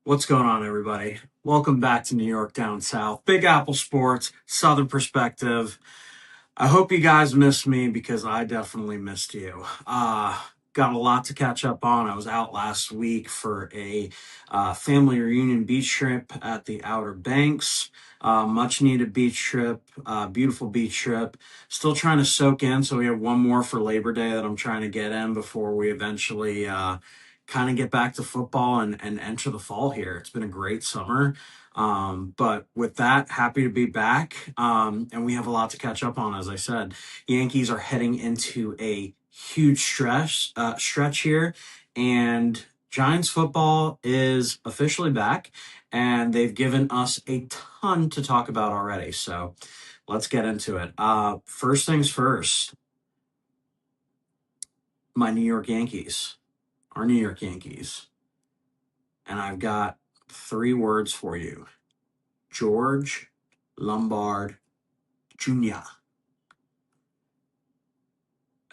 What's going on, everybody? Welcome back to New York Down South. Big Apple Sports, Southern Perspective. I hope you guys missed me because I definitely missed you. Got a lot to catch up on. I was out last week for a family reunion beach trip at the Outer Banks. Much needed beach trip, beautiful beach trip. Still trying to soak in, so we have one more for Labor Day that I'm trying to get in before we eventually kind of get back to football and enter the fall here. It's been a great summer. But with that, happy to be back. And we have a lot to catch up on, as I said. Yankees are heading into a huge stretch here, and Giants football is officially back, and they've given us a ton to talk about already. So let's get into it. First things first, my New York Yankees, our New York Yankees. And I've got 3 words for you. George Lombard Jr.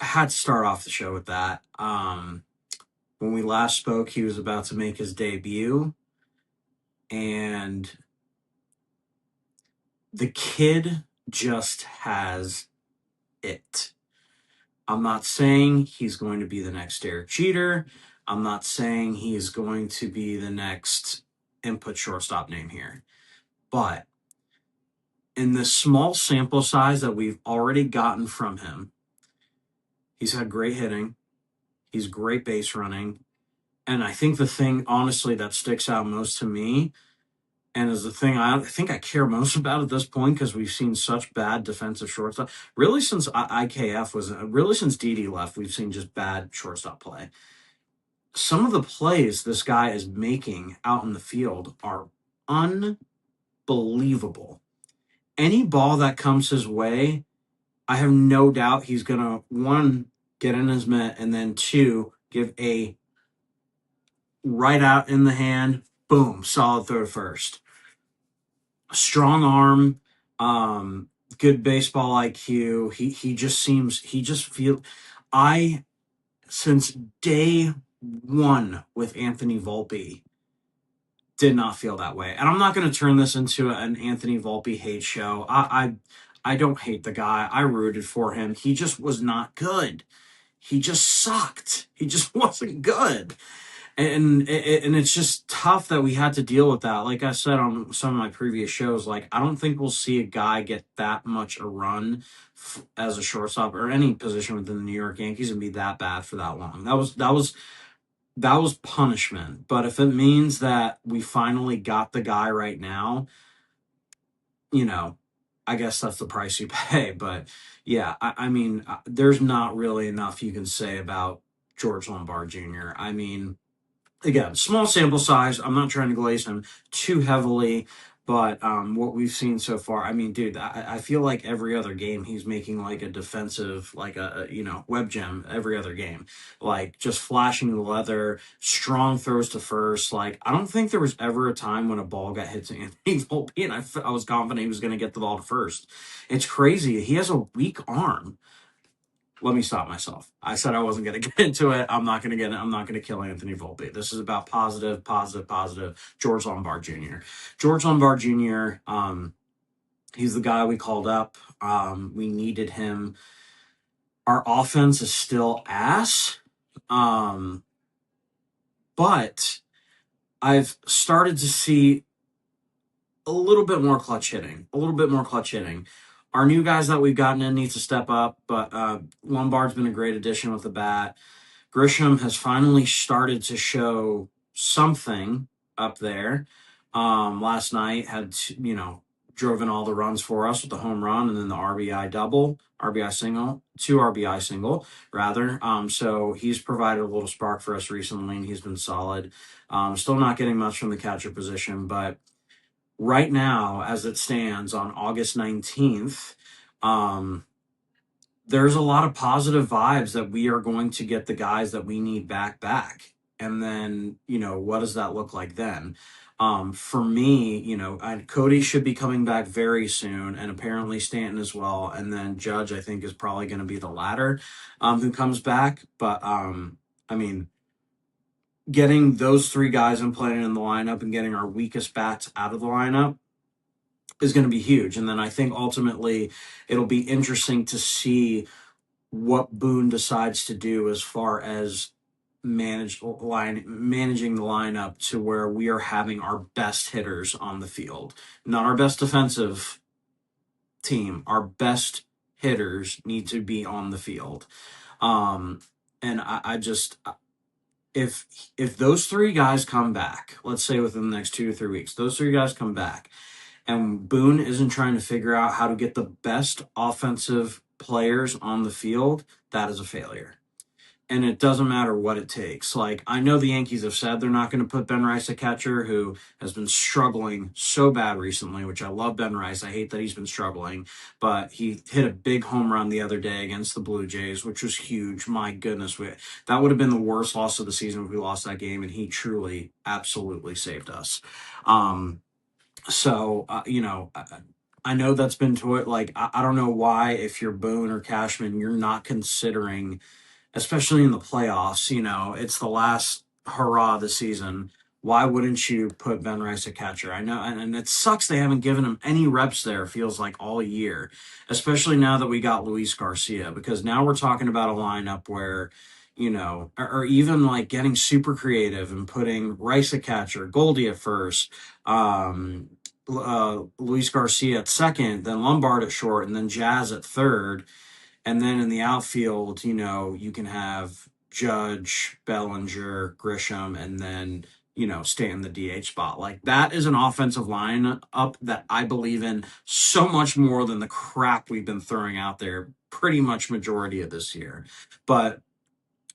I had to start off the show with that. When we last spoke, he was about to make his debut, and the kid just has it. I'm not saying he's going to be the next Derek Jeter. I'm not saying he's going to be the next input shortstop name here. But in the small sample size that we've already gotten from him, he's had great hitting. He's great base running. And I think the thing, honestly, that sticks out most to me and is the thing I think I care most about at this point, because we've seen such bad defensive shortstop. Really, since since Didi left, we've seen just bad shortstop play. Some of the plays this guy is making out in the field are unbelievable. Any ball that comes his way, I have no doubt he's going to, 1, get in his mitt, and then 2, give a right out in the hand, boom, solid throw to first. Strong arm, good baseball IQ. He just feel. I Since day 1 with Anthony Volpe did not feel that way, and I'm not going to turn this into an Anthony Volpe hate show. I don't hate the guy. I rooted for him. He just was not good. He just sucked. He just wasn't good. And it's just tough that we had to deal with that. Like I said on some of my previous shows, like, I don't think we'll see a guy get that much a run as a shortstop or any position within the New York Yankees and be that bad for that long. That was punishment. But if it means that we finally got the guy right now, I guess that's the price you pay. But yeah, I mean, there's not really enough you can say about George Lombard Jr. I mean, again, small sample size. I'm not trying to glaze him too heavily, but what we've seen so far, I mean, dude, I feel like every other game he's making like a defensive, like web gem every other game, like just flashing the leather, strong throws to first. Like, I don't think there was ever a time when a ball got hit to Anthony Volpe and I was confident he was going to get the ball to first. It's crazy. He has a weak arm. Let me stop myself. I said I wasn't going to get into it. I'm not going to kill Anthony Volpe. This is about positive. George Lombard Jr. George Lombard Jr. He's the guy we called up. We needed him. Our offense is still ass. But I've started to see a little bit more clutch hitting. Our new guys that we've gotten in need to step up, but Lombard's been a great addition with the bat. Grisham has finally started to show something up there. Last night drove in all the runs for us with the home run and then the RBI single, rather. So he's provided a little spark for us recently, and he's been solid. Still not getting much from the catcher position, but right now, as it stands on August 19th, there's a lot of positive vibes that we are going to get the guys that we need back. And then, what does that look like then? For me, Cody should be coming back very soon, and apparently Stanton as well. And then Judge, I think, is probably going to be the latter who comes back. But, I mean, getting those three guys and playing in the lineup and getting our weakest bats out of the lineup is going to be huge. And then I think ultimately it'll be interesting to see what Boone decides to do as far as managing the lineup to where we are having our best hitters on the field, not our best defensive team. Our best hitters need to be on the field. And I just if those three guys come back, let's say within the next 2 to 3 weeks, those three guys come back, and Boone isn't trying to figure out how to get the best offensive players on the field, that is a failure. And it doesn't matter what it takes. Like, I know the Yankees have said they're not going to put Ben Rice at catcher, who has been struggling so bad recently, which I love Ben Rice. I hate that he's been struggling, but he hit a big home run the other day against the Blue Jays, which was huge. My goodness. That would have been the worst loss of the season if we lost that game, and he truly, absolutely saved us. I know that's been to it. Like, I don't know why, if you're Boone or Cashman, you're not considering, especially in the playoffs, it's the last hurrah of the season. Why wouldn't you put Ben Rice at catcher? I know, and it sucks they haven't given him any reps there, feels like, all year, especially now that we got Luis Garcia, because now we're talking about a lineup where, or even like getting super creative and putting Rice at catcher, Goldie at first, Luis Garcia at second, then Lombard at short, and then Jazz at third. And then in the outfield, you can have Judge, Bellinger, Grisham, and then, stay in the DH spot. Like, that is an offensive line up that I believe in so much more than the crap we've been throwing out there pretty much majority of this year. But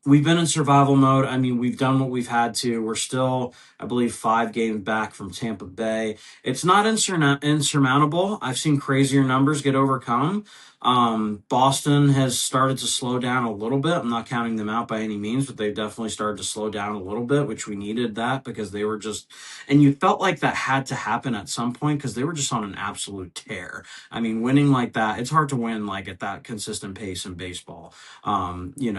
we've been in survival mode. I mean, we've done what we've had to. We're still, I believe, 5 games back from Tampa Bay. It's not insurmountable. I've seen crazier numbers get overcome. Boston has started to slow down a little bit. I'm not counting them out by any means, but they've definitely started to slow down a little bit, which we needed that, because they were just, and you felt like that had to happen at some point because they were just on an absolute tear. I mean, winning like that, it's hard to win like at that consistent pace in baseball. I knew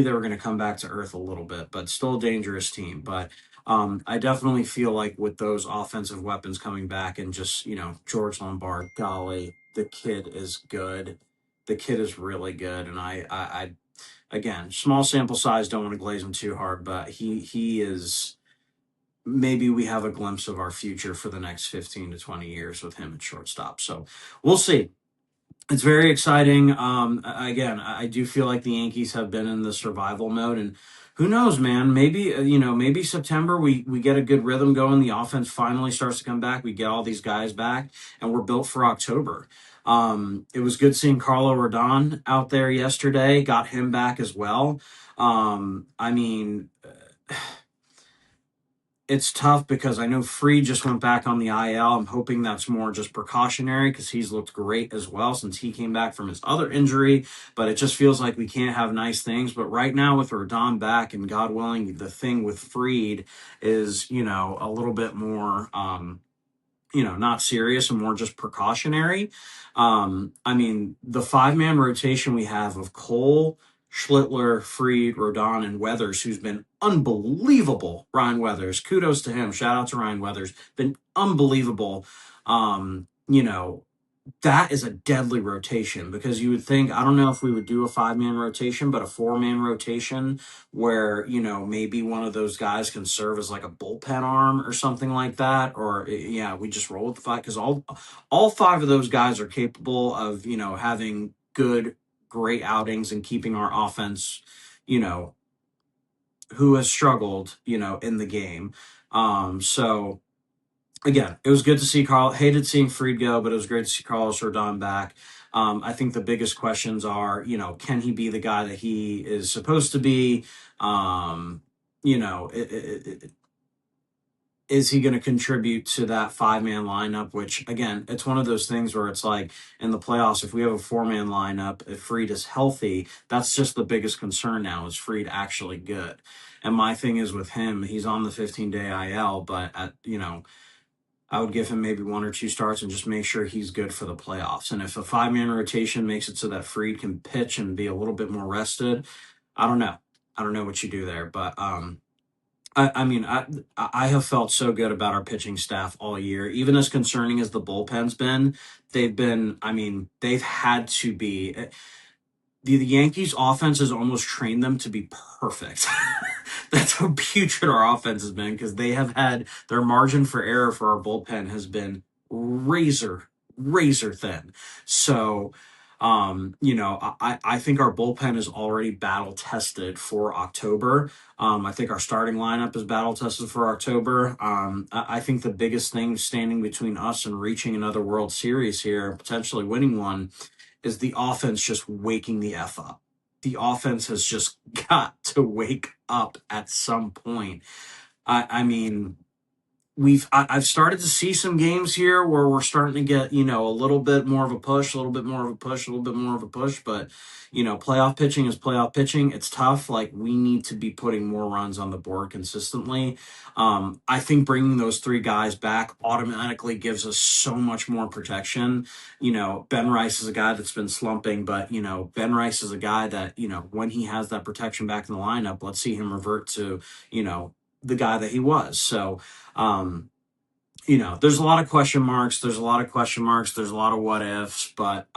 they were going to come back to earth a little bit, but still a dangerous team. But I definitely feel like with those offensive weapons coming back, and just, George Lombard, golly, the kid is good. The kid is really good. And I again, small sample size, don't want to glaze him too hard, but he is, maybe we have a glimpse of our future for the next 15 to 20 years with him at shortstop. So we'll see. It's very exciting. Again, I do feel like the Yankees have been in the survival mode, and who knows, man? Maybe maybe September we get a good rhythm going. The offense finally starts to come back. We get all these guys back, and we're built for October. It was good seeing Carlo Rodon out there yesterday. Got him back as well. I mean, it's tough because I know Freed just went back on the IL. I'm hoping that's more just precautionary, because he's looked great as well since he came back from his other injury. But it just feels like we can't have nice things. But right now, with Rodon back, and God willing, the thing with Freed is, a little bit more, not serious and more just precautionary. I mean, the 5-man rotation we have of Cole, Schlittler, Freed, Rodon, and Weathers, who's been unbelievable. Ryan Weathers, kudos to him. Shout out to Ryan Weathers. Been unbelievable. That is a deadly rotation, because you would think, I don't know if we would do a 5-man rotation, but a 4-man rotation where, maybe one of those guys can serve as like a bullpen arm or something like that. Or, yeah, we just roll with the 5, because all 5 of those guys are capable of, having great outings and keeping our offense, who has struggled, in the game. So again, it was good to see Carl. Hated seeing Freed go, but it was great to see Carlos Rodon back. I think the biggest questions are, can he be the guy that he is supposed to be? You know, is he going to contribute to that 5-man lineup? Which, again, it's one of those things where it's like, in the playoffs, if we have a 4-man lineup, if Freed is healthy, that's just the biggest concern now. Is Freed actually good? And my thing is, with him, he's on the 15-day IL, but I would give him maybe 1 or 2 starts and just make sure he's good for the playoffs. And if a 5-man rotation makes it so that Freed can pitch and be a little bit more rested, I don't know. I don't know what you do there, but I mean, I have felt so good about our pitching staff all year. Even as concerning as the bullpen's been, they've been. I mean, they've had to be. The Yankees offense has almost trained them to be perfect. That's how putrid our offense has been, because they have had their margin for error for our bullpen has been razor thin. So, I think our bullpen is already battle tested for October. I think our starting lineup is battle tested for October. I think the biggest thing standing between us and reaching another World Series here, potentially winning one, is the offense just waking the F up. The offense has just got to wake up at some point. I mean, I've started to see some games here where we're starting to get, a little bit more of a push, a little bit more of a push, a little bit more of a push, but playoff pitching is playoff pitching. It's tough. Like, we need to be putting more runs on the board consistently. I think bringing those three guys back automatically gives us so much more protection. Ben Rice is a guy that's been slumping, but Ben Rice is a guy that, when he has that protection back in the lineup, let's see him revert to, the guy that he was. So, there's a lot of question marks. There's a lot of what ifs, but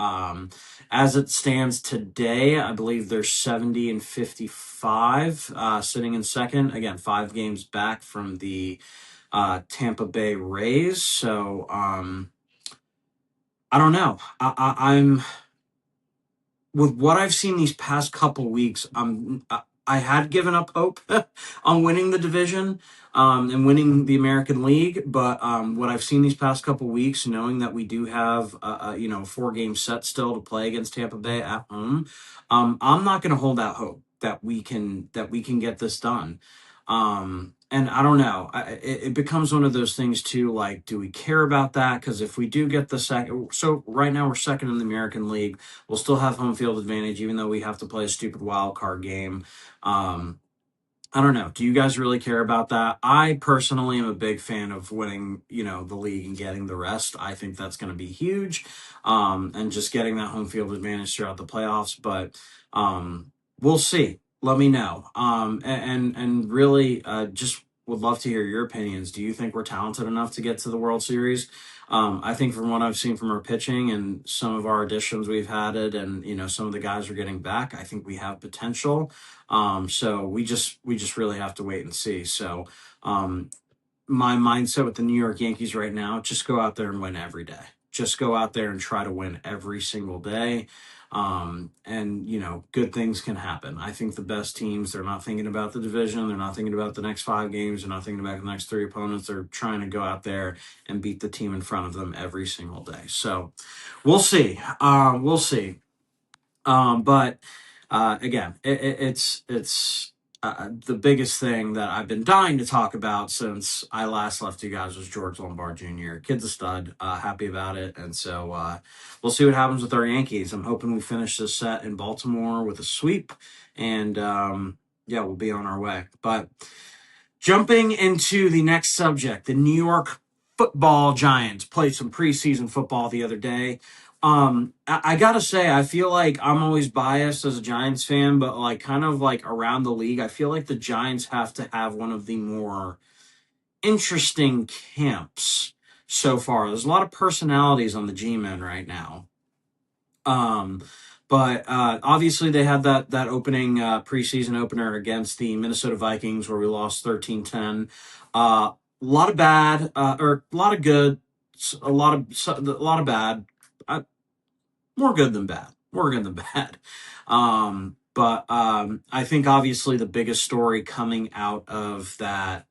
as it stands today, I believe they're 70 and 55, sitting in second. Again, 5 games back from the Tampa Bay Rays. So I don't know. I'm with what I've seen these past couple weeks. I had given up hope on winning the division and winning the American League, but what I've seen these past couple weeks, knowing that we do have 4-game set still to play against Tampa Bay at home, I'm not going to hold out hope that we can get this done. And I don't know. It becomes one of those things too. Like, do we care about that? Because if we do get the second, so right now we're second in the American League. We'll still have home field advantage, even though we have to play a stupid wild card game. I don't know. Do you guys really care about that? I personally am a big fan of winning, the league and getting the rest. I think that's going to be huge, and just getting that home field advantage throughout the playoffs. But we'll see. Let me know. And really, just would love to hear your opinions. Do you think we're talented enough to get to the World Series? I think from what I've seen from our pitching and some of our additions we've had it, and some of the guys are getting back, I think we have potential. So we just really have to wait and see. So my mindset with the New York Yankees right now, just go out there and win every day. Just go out there and try to win every single day. And good things can happen. I think the best teams, they're not thinking about the division. They're not thinking about the next 5 games. They're not thinking about the next 3 opponents. They're trying to go out there and beat the team in front of them every single day. So we'll see. We'll see. But again, it's the biggest thing that I've been dying to talk about since I last left you guys was George Lombard Jr. Kid's a stud. Happy about it. And so we'll see what happens with our Yankees. I'm hoping we finish this set in Baltimore with a sweep. And we'll be on our way. But jumping into the next subject, the New York Football Giants played some preseason football the other day. I gotta say, I feel like I'm always biased as a Giants fan, but like kind of like around the league, I feel like the Giants have to have one of the more interesting camps so far. There's a lot of personalities on the G-men right now. But obviously they had that opening preseason opener against the Minnesota Vikings where we lost 13-10. A lot of bad, or a lot of good, a lot of bad. More good than bad. More good than bad. But I think obviously the biggest story coming out of that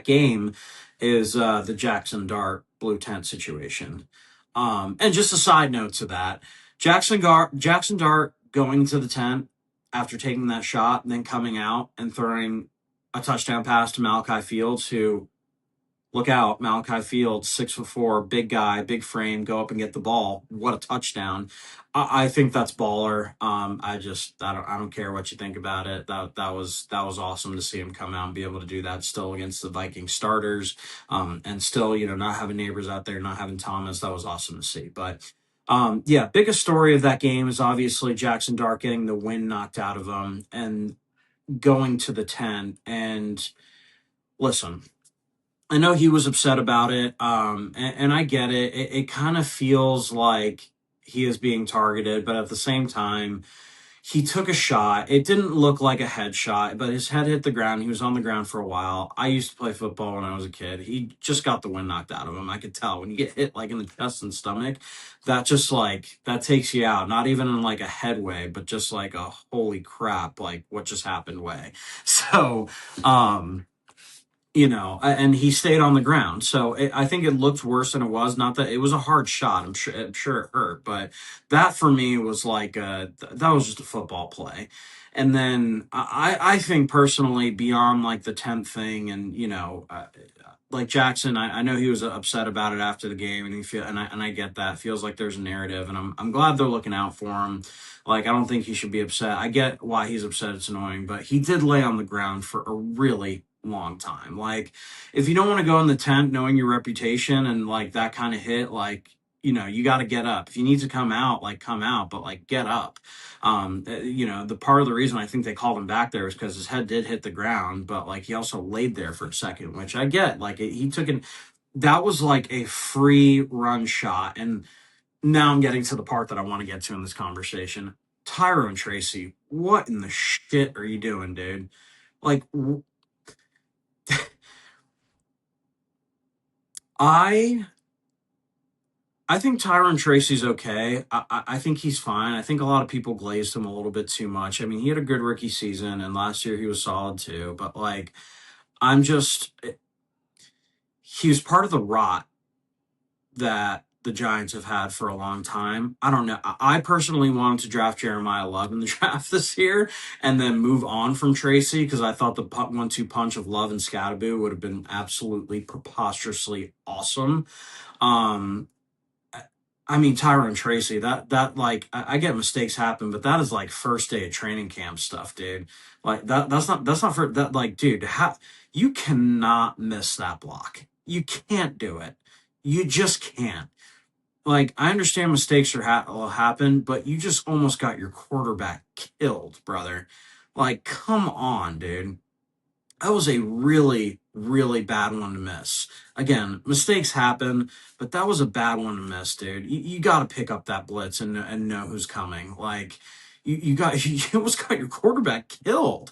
game is the Jackson Dart blue tent situation. And just a side note to that, Jackson Dart going to the tent after taking that shot and then coming out and throwing a touchdown pass to Malachi Fields, who, look out, Malachi Fields, 6'4", big guy, big frame, go up and get the ball. What a touchdown. I think that's baller. I don't care what you think about it. That was awesome to see him come out and be able to do that still against the Viking starters. And still, not having Neighbors out there, not having Thomas, that was awesome to see. But Yeah, biggest story of that game is obviously Jackson Dart getting the wind knocked out of him and going to the tent. And listen, I know he was upset about it, and I get it. It kind of feels like he is being targeted, but at the same time, he took a shot. It didn't look like a headshot, but his head hit the ground. He was on the ground for a while. I used to play football when I was a kid. He just got the wind knocked out of him. I could tell when you get hit like in the chest and stomach, that just like that takes you out. Not even in like a head way, but just like a holy crap, like what just happened way. So, um, and he stayed on the ground. So I think it looked worse than it was. Not that it was a hard shot. I'm sure it hurt, but that for me was like that was just a football play. And then I think personally beyond like the 10th thing, and like Jackson, I know he was upset about it after the game, and I get that feels like there's a narrative, and I'm glad they're looking out for him. Like I don't think he should be upset. I get why he's upset. It's annoying, but he did lay on the ground for a really long time. Like if you don't want to go in the tent knowing your reputation and like that kind of hit, like you got to get up. If you need to come out, like come out, but like get up. The part of the reason I think they called him back there is because his head did hit the ground, but like he also laid there for a second, which I get. Like he took an that was like a free run shot. And now I'm getting to the part that I want to get to in this conversation. Tyrone Tracy, what in the shit are you doing, dude? Like, I I think Tyrone Tracy's okay. I think he's fine. I think a lot of people glazed him a little bit too much. I mean, he had a good rookie season, and last year he was solid too. But like, I'm just he was part of the rot that the Giants have had for a long time. I don't know. I personally wanted to draft Jeremiah Love in the draft this year and then move on from Tracy because I thought the 1-2 punch of Love and Scatterby would have been absolutely preposterously awesome. Um, I mean, Tyrone Tracy, that like I get mistakes happen, but that is like first day of training camp stuff, dude. Like that's not for that like, dude, you cannot miss that block. You can't do it. You just can't. Like I understand mistakes will happen, but you just almost got your quarterback killed, brother. Like, come on, dude. That was a really, really bad one to miss. Again, mistakes happen, but that was a bad one to miss, dude. You got to pick up that blitz and know who's coming. Like, you almost got your quarterback killed.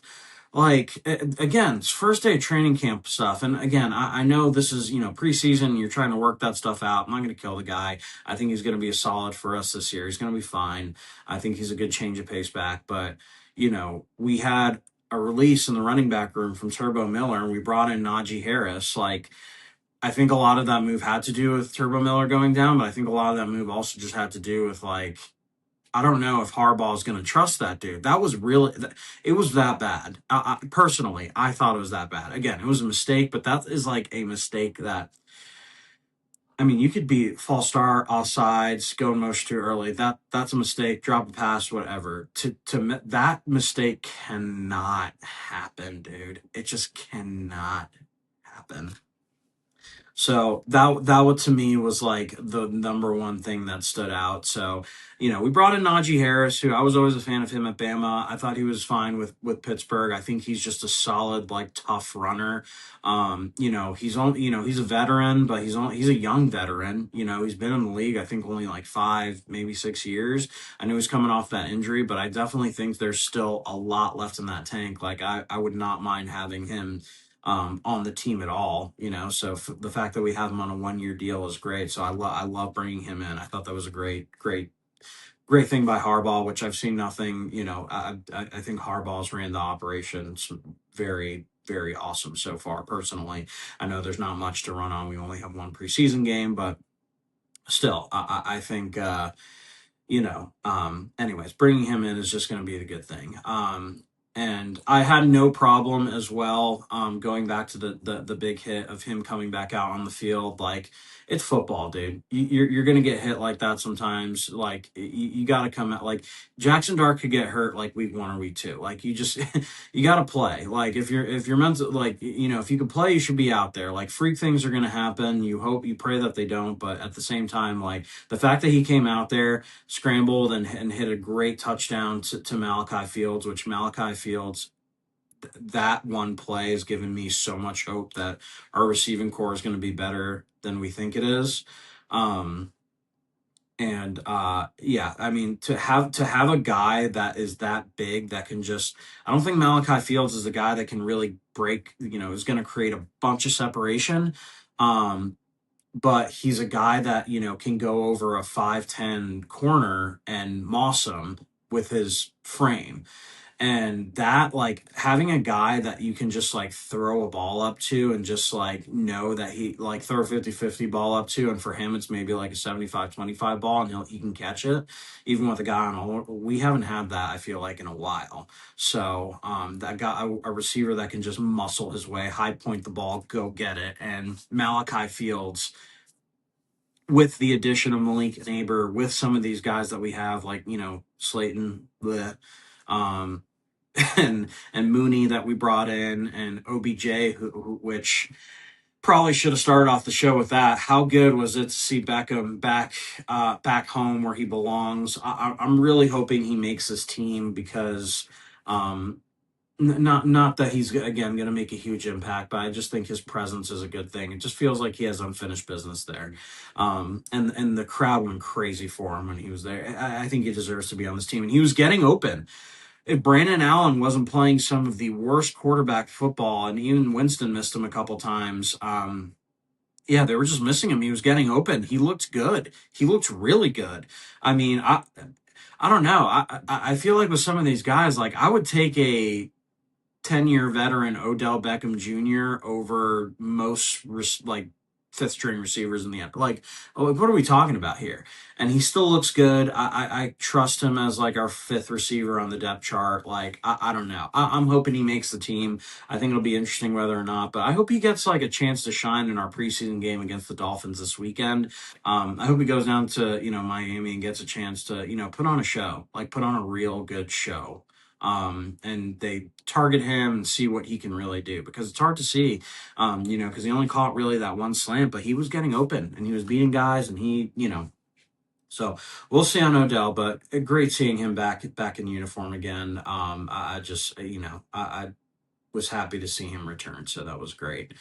Like, again, it's first day of training camp stuff. And again, I know this is, preseason. You're trying to work that stuff out. I'm not going to kill the guy. I think he's going to be a solid for us this year. He's going to be fine. I think he's a good change of pace back. But, we had a release in the running back room from Turbo Miller, and we brought in Najee Harris. Like, I think a lot of that move had to do with Turbo Miller going down, but I think a lot of that move also just had to do with like I don't know if Harbaugh is going to trust that dude. That was really it was that bad. Personally, I thought it was that bad. Again, it was a mistake, but that is like a mistake that I mean, you could be false start, offsides, go in motion too early. That's a mistake. Drop a pass, whatever. That mistake cannot happen, dude. It just cannot happen. So that to me was like the number one thing that stood out. So, we brought in Najee Harris, who I was always a fan of him at Bama. I thought he was fine with Pittsburgh. I think he's just a solid, like tough runner. He's a veteran, but he's a young veteran. He's been in the league, I think only like 5, maybe 6 years. I know he's coming off that injury, but I definitely think there's still a lot left in that tank. Like I would not mind having him on the team at all, So the fact that we have him on a 1-year deal is great. So I love bringing him in. I thought that was a great thing by Harbaugh, which I've seen nothing. I think Harbaugh's ran the operations very very awesome so far. Personally, I know there's not much to run on. We only have one preseason game, but still, I think. Anyways, bringing him in is just going to be a good thing. And I had no problem as well, going back to the big hit of him coming back out on the field. Like, it's football, dude. You're gonna get hit like that sometimes. Like, you got to come out. Like, Jackson Dart could get hurt like week 1 or week 2. Like, you just you got to play. Like, if you're meant to, like, if you can play, you should be out there. Like, freak things are gonna happen. You hope, you pray that they don't. But at the same time, like, the fact that he came out there, scrambled, and hit a great touchdown to Malachi Fields, which Malachi Fields, that one play has given me so much hope that our receiving core is going to be better than we think it is. And yeah, I mean, to have a guy that is that big that can just, I don't think Malachi Fields is the guy that can really break, is going to create a bunch of separation. Um, but he's a guy that can go over a 5'10" corner and moss him with his frame. And that, like, having a guy that you can just like throw a ball up to and just like know that he, like, throw a 50-50 ball up to, and for him it's maybe like a 75-25 ball, and he can catch it even with a guy on all. We haven't had that, I feel like, in a while. So that guy, a receiver that can just muscle his way, high point the ball, go get it. And Malachi Fields, with the addition of Malik Neighbor, with some of these guys that we have, like, Slayton, bleh, um, and Mooney that we brought in, and OBJ, which probably should have started off the show with that. How good was it to see Beckham back home where he belongs? I'm really hoping he makes this team because. Not that he's again going to make a huge impact, but I just think his presence is a good thing. It just feels like he has unfinished business there, and the crowd went crazy for him when he was there. I think he deserves to be on this team, and he was getting open. If Brandon Allen wasn't playing some of the worst quarterback football, and even Winston missed him a couple times, yeah, they were just missing him. He was getting open. He looked good. He looked really good. I mean, I don't know. I feel like with some of these guys, like, I would take a 10-year veteran Odell Beckham Jr. over most like fifth string receivers in the end. Like, what are we talking about here? And he still looks good. I trust him as like our fifth receiver on the depth chart. Like, I don't know. I'm hoping he makes the team. I think it'll be interesting whether or not, but I hope he gets like a chance to shine in our preseason game against the Dolphins this weekend. I hope he goes down to, Miami and gets a chance to, put on a show, like put on a real good show. And they target him and see what he can really do, because it's hard to see, because he only caught really that one slant, but he was getting open and he was beating guys, and so we'll see on Odell, but great seeing him back in uniform again. I just, I was happy to see him return, so that was great.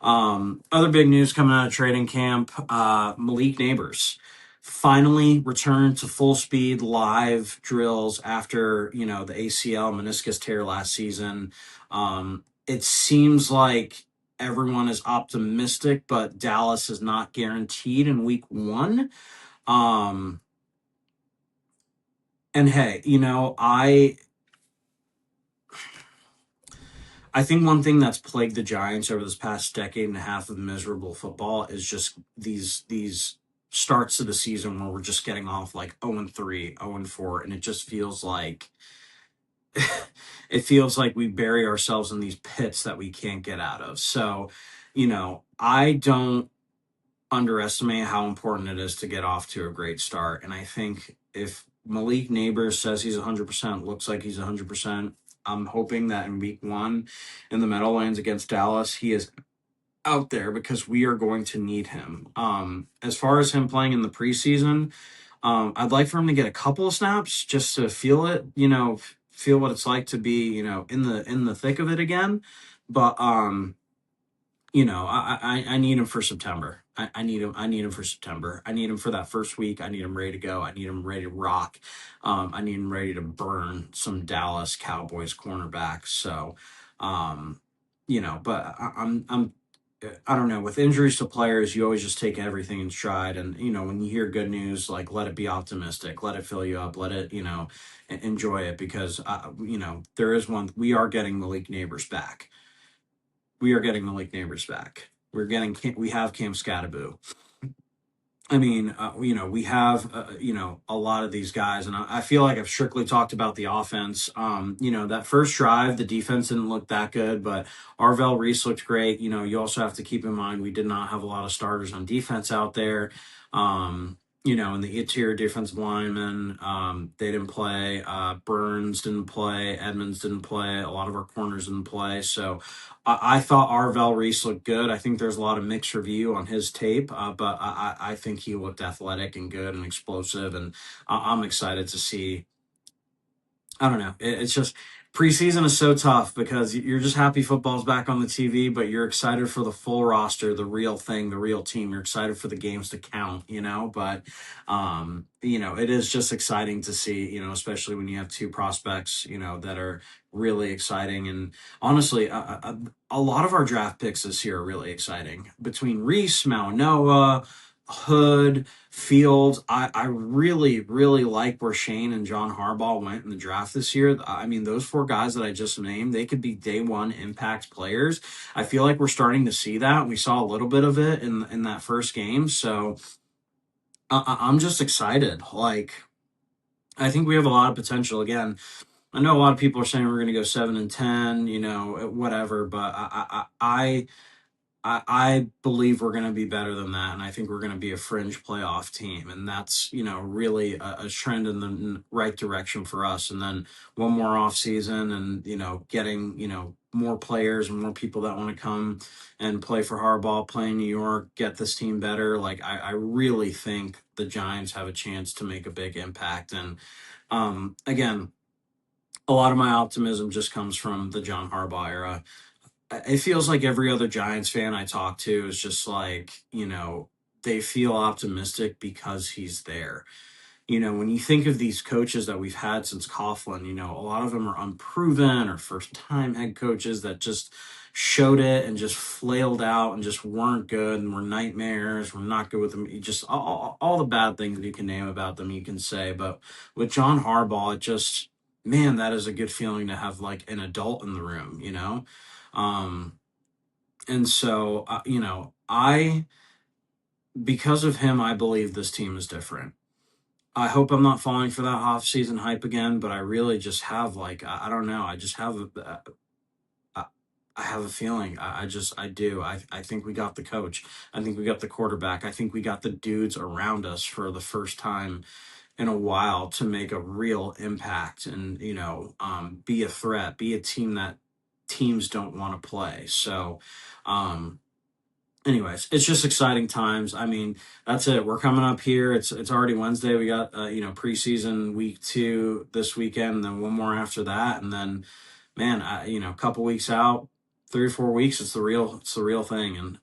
Other big news coming out of training camp, Malik Neighbors finally returned to full speed live drills after, the ACL meniscus tear last season. It seems like everyone is optimistic, but Dallas is not guaranteed in week 1. And hey, I think one thing that's plagued the Giants over this past decade and a half of miserable football is just these starts of the season where we're just getting off like 0-3, 0-4, and it just feels like we bury ourselves in these pits that we can't get out of. So, I don't underestimate how important it is to get off to a great start. And I think if Malik Neighbors says he's 100%, looks like he's 100%, I'm hoping that in week 1 in the Meadowlands against Dallas, he is out there, because we are going to need him. As far as him playing in the preseason, I'd like for him to get a couple of snaps just to feel it, feel what it's like to be, in the thick of it again. But I need him for September. I need him. I need him for September. I need him for that first week. I need him ready to go. I need him ready to rock. I need him ready to burn some Dallas Cowboys cornerbacks. So, but I don't know. With injuries to players, you always just take everything in stride. And, when you hear good news, like, let it be optimistic. Let it fill you up. Let it, enjoy it, because, there is one. We are getting Malik Neighbors back. We are getting Malik Neighbors back. We have Cam Scattaboo. I mean, we have, a lot of these guys, and I feel like I've strictly talked about the offense. That first drive, the defense didn't look that good, but Arvell Reese looked great. You also have to keep in mind we did not have a lot of starters on defense out there. And the interior defensive linemen, they didn't play. Burns didn't play. Edmonds didn't play. A lot of our corners didn't play. So I thought Arvell Reese looked good. I think there's a lot of mixed review on his tape, but I think he looked athletic and good and explosive, and I'm excited to see. I don't know. It's just preseason is so tough because you're just happy football's back on the TV, but you're excited for the full roster, the real thing, the real team. You're excited for the games to count. But it is just exciting to see, especially when you have two prospects, that are really exciting. And honestly, a lot of our draft picks this year are really exciting. Between Reese, Malinoa, Hood, Fields. I really, really like where Shane and John Harbaugh went in the draft this year. I mean, those four guys that I just named, they could be day one impact players. I feel like we're starting to see that. We saw a little bit of it in that first game. So I'm just excited. Like, I think we have a lot of potential. Again, I know a lot of people are saying we're going to go 7-10, whatever, but I believe we're going to be better than that, and I think we're going to be a fringe playoff team, and that's really a trend in the right direction for us. And then one more off season, and getting more players and more people that want to come and play for Harbaugh, play in New York, get this team better. Like I really think the Giants have a chance to make a big impact, and again, a lot of my optimism just comes from the John Harbaugh era. It feels like every other Giants fan I talk to is just like, they feel optimistic because he's there. When you think of these coaches that we've had since Coughlin, a lot of them are unproven or first time head coaches that just showed it and just flailed out and just weren't good and were nightmares. We're not good with them. You just all the bad things you can name about them, you can say. But with John Harbaugh, it just, man, that is a good feeling to have like an adult in the room. Um, and so, because of him, I believe this team is different. I hope I'm not falling for that off season hype again, but I really just have like, I don't know. I just have I have a feeling. I do. I think we got the coach. I think we got the quarterback. I think we got the dudes around us for the first time in a while to make a real impact and, be a threat, be a team that teams don't want to play. So, anyways, it's just exciting times. I mean, that's it. We're coming up here. It's already Wednesday. We got preseason week 2 this weekend, and then one more after that, and then man, a couple weeks out, 3 or 4 weeks, it's the real thing. And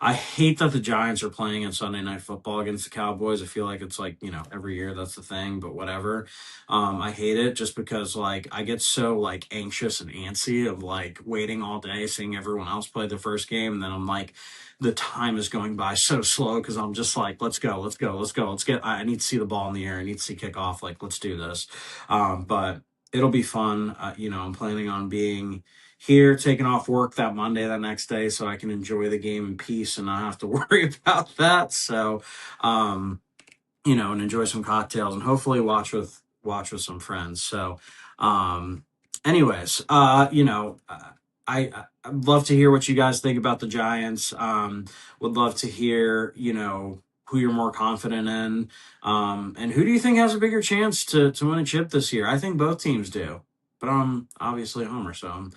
I hate that the Giants are playing on Sunday Night Football against the Cowboys. I feel like it's like, every year that's the thing, but whatever. I hate it just because like I get so like anxious and antsy of like waiting all day, seeing everyone else play the first game. And then I'm like, the time is going by so slow because I'm just like, let's go, let's go, let's go. I need to see the ball in the air. I need to see kickoff. Like, let's do this. But it'll be fun. I'm planning on being here, taking off work that Monday, that next day, so I can enjoy the game in peace and not have to worry about that. So, and enjoy some cocktails and hopefully watch with some friends. So, anyways, I'd love to hear what you guys think about the Giants. Would love to hear, who you're more confident in. And who do you think has a bigger chance to win a chip this year? I think both teams do, but I'm obviously a homer, so I'm,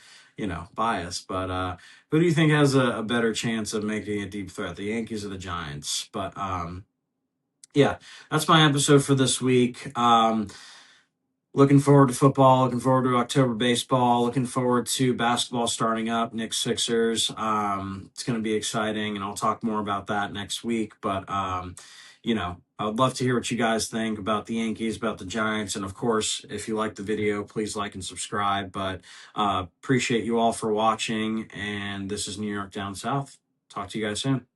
biased. But who do you think has a better chance of making a deep threat, the Yankees or the Giants? But yeah, that's my episode for this week. Looking forward to football, looking forward to October baseball, looking forward to basketball starting up, Knicks Sixers. It's going to be exciting, and I'll talk more about that next week. But, I would love to hear what you guys think about the Yankees, about the Giants. And, of course, if you like the video, please like and subscribe. But appreciate you all for watching, and this is New York Down South. Talk to you guys soon.